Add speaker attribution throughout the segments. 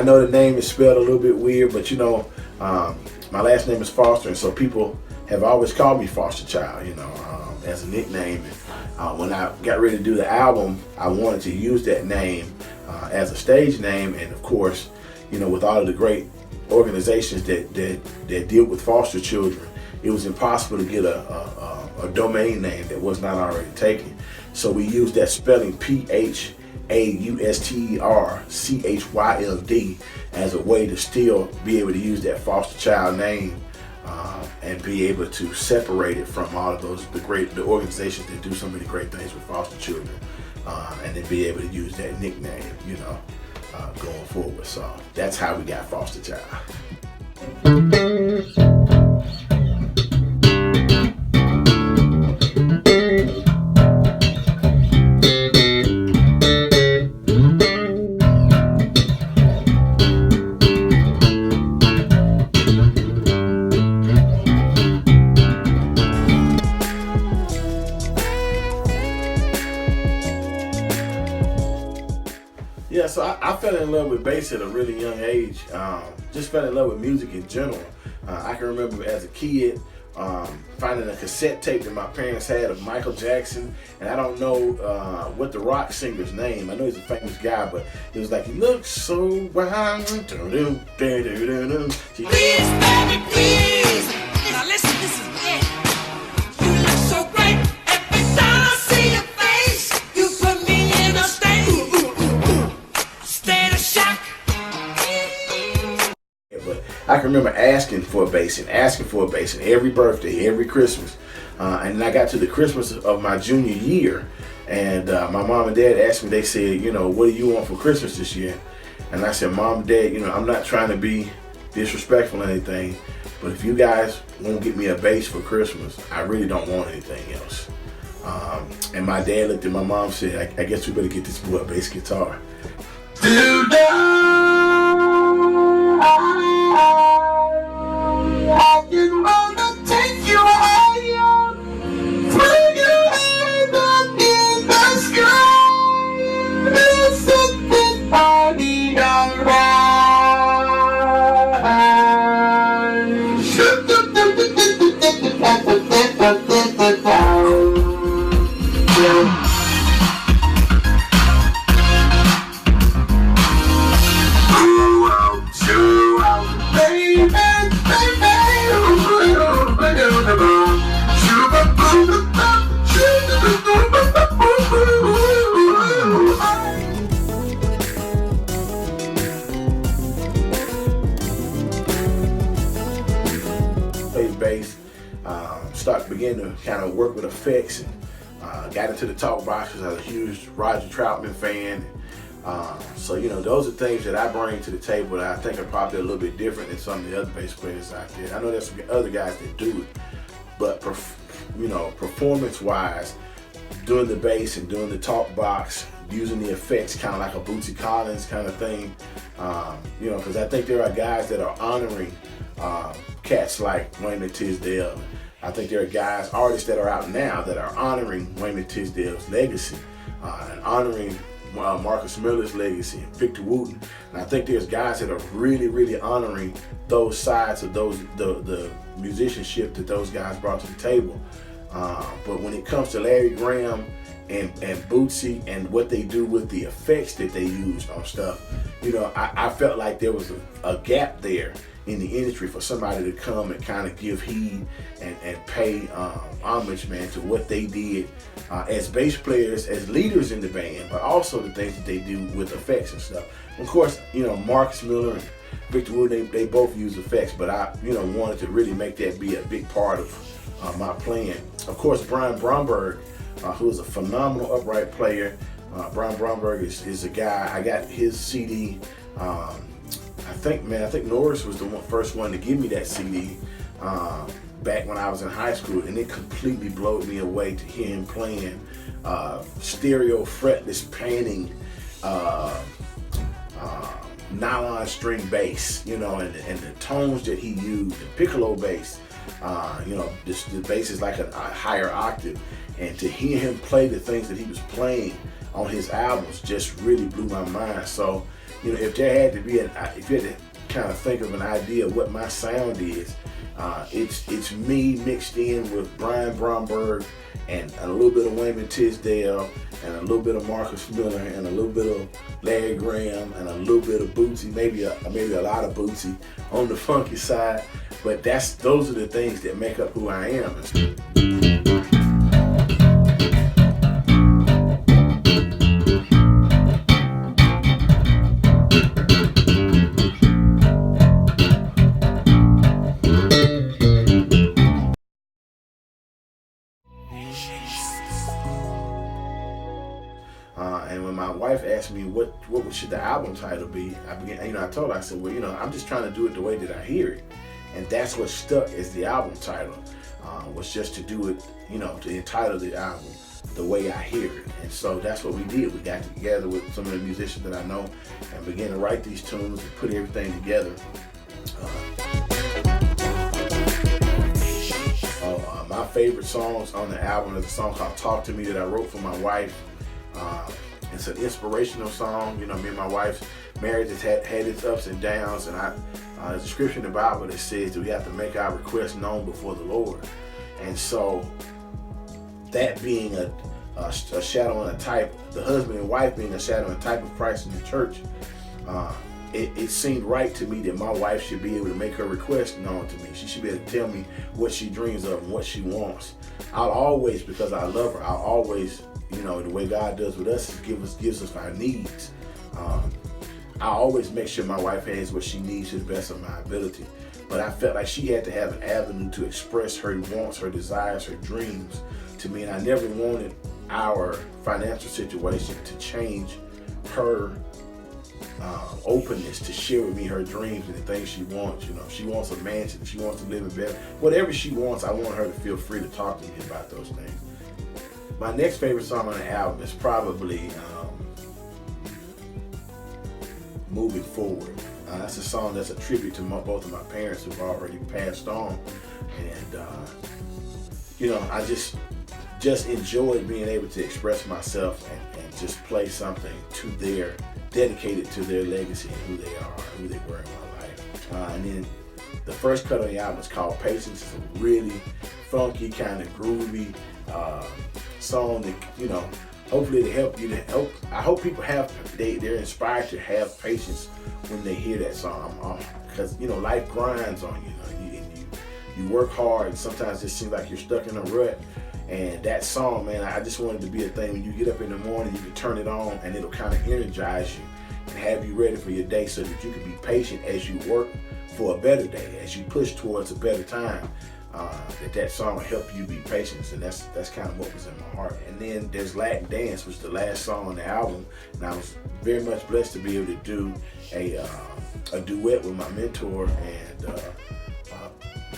Speaker 1: I know the name is spelled a little bit weird, but you know, my last name is Foster, and so people have always called me PhausterChyld, you know, as a nickname. And when I got ready to do the album, I wanted to use that name as a stage name, and of course, you know, with all of the great organizations that deal with foster children, it was impossible to get a domain name that was not already taken. So we used that spelling PhausterChyld as a way to still be able to use that foster child name and be able to separate it from all of those the organizations that do so many great things with foster children, and then be able to use that nickname, you know, going forward. So that's how we got PhausterChyld. Yeah, so I fell in love with bass at a really young age. Just fell in love with music in general. I can remember as a kid finding a cassette tape that my parents had of Michael Jackson, and I don't know what the rock singer's name. I know he's a famous guy, but it was like, "He looks so wild." Please, baby, please. Now listen, this is it. You look so great. Every time I see your face, you put me in a state of shock. But I can remember asking for a bass every birthday, every Christmas. And I got to the Christmas of my junior year, and my mom and dad asked me, they said, you know, "What do you want for Christmas this year?" And I said, "Mom and Dad, you know, I'm not trying to be disrespectful or anything, but if you guys won't get me a bass for Christmas, I really don't want anything else." And my dad looked at my mom and said, I guess we better get this boy a bass guitar. I just wanna take you higher, put your hand up in the sky, and set this party bass, began to kind of work with effects, and got into the talk box because I was a huge Roger Troutman fan. So you know, those are things that I bring to the table that I think are probably a little bit different than some of the other bass players out there. I know there's some other guys that do it, but you know, performance-wise, doing the bass and doing the talk box, using the effects, kind of like a Bootsy Collins kind of thing. You know, because I think there are guys that are honoring cats like Wayman Tisdale. I think there are artists that are out now that are honoring Wayman Tisdale's legacy and honoring Marcus Miller's legacy and Victor Wooten. And I think there's guys that are really, really honoring those sides of the musicianship that those guys brought to the table. But when it comes to Larry Graham and Bootsy and what they do with the effects that they used on stuff, you know, I felt like there was a gap there in the industry for somebody to come and kind of give heed and pay homage, man, to what they did as bass players, as leaders in the band, but also the things that they do with effects and stuff. Of course, you know, Marcus Miller and Victor Wood, they both use effects, but I, you know, wanted to really make that be a big part of my plan. Of course, Brian Bromberg, who is a phenomenal upright player. Brian Bromberg is a guy, I got his CD. I think Norris was the first one to give me that CD back when I was in high school, and it completely blew me away to hear him playing stereo fretless panning nylon string bass, you know, and the tones that he used, the piccolo bass, you know, the bass is like a higher octave, and to hear him play the things that he was playing on his albums just really blew my mind. So you know, if there had to be if you had to kind of think of an idea of what my sound is, it's me mixed in with Brian Bromberg and a little bit of Wayman Tisdale and a little bit of Marcus Miller and a little bit of Larry Graham and a little bit of Bootsy, maybe a lot of Bootsy on the funky side. But those are the things that make up who I am. And when my wife asked me what should the album title be, I told her, I said, well, I'm just trying to do it the way that I hear it. And that's what stuck as the album title, was just to do it, to entitle the album the way I hear it. And so that's what we did. We got together with some of the musicians that I know and began to write these tunes and put everything together. My favorite songs on the album is a song called Talk to Me that I wrote for my wife. It's an inspirational song. Me and my wife's marriage has had its ups and downs, and there's a scripture in the Bible that says that we have to make our requests known before the Lord. And so that being a shadow and a type, the husband and wife being a shadow and type of Christ in the church, it seemed right to me that my wife should be able to make her request known to me. She should be able to tell me what she dreams of and what she wants. I'll always, because I love her, I'll always, the way God does with us is gives us our needs. I always make sure my wife has what she needs to the best of my ability. But I felt like she had to have an avenue to express her wants, her desires, her dreams to me. And I never wanted our financial situation to change her openness to share with me her dreams and the things she wants. If she wants a mansion, if she wants to live in bed, whatever she wants, I want her to feel free to talk to me about those things. My next favorite song on the album is probably Moving Forward. That's a song that's a tribute to both of my parents who've already passed on. And, I just enjoyed being able to express myself and just play something dedicated to their legacy and who they are, who they were in my life. And then the first cut on the album is called Patience. It's a really funky, kind of groovy song that, hopefully to help you I hope people they're inspired to have patience when they hear that song. Because, life grinds on you, you work hard, and sometimes it seems like you're stuck in a rut. And that song, man, I just wanted to be a thing when you get up in the morning, you can turn it on and it'll kind of energize you and have you ready for your day so that you can be patient as you work for a better day, as you push towards a better time. That song will help you be patient, and that's kind of what was in my heart. And then there's Latin Dance, which is the last song on the album, and I was very much blessed to be able to do a duet with my mentor and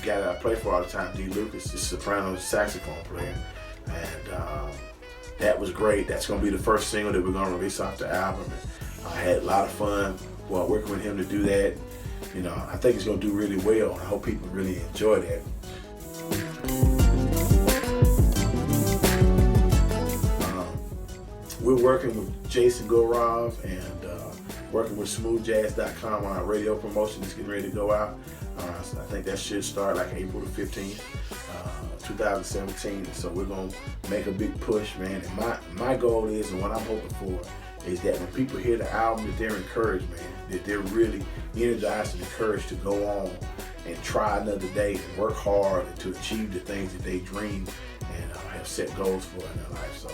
Speaker 1: guy that I play for all the time, D. Lucas, the soprano saxophone player, and that was great. That's going to be the first single that we're going to release off the album. And I had a lot of fun while working with him to do that. I think it's going to do really well. I hope people really enjoy that. We're working with Jason Gorov and working with smoothjazz.com on our radio promotion that's getting ready to go out. So I think that should start like April the 15th, 2017. So we're going to make a big push, man. And my goal is, and what I'm hoping for, is that when people hear the album, that they're encouraged, man, that they're really energized and encouraged to go on and try another day and work hard and to achieve the things that they dream and have set goals for in their life. So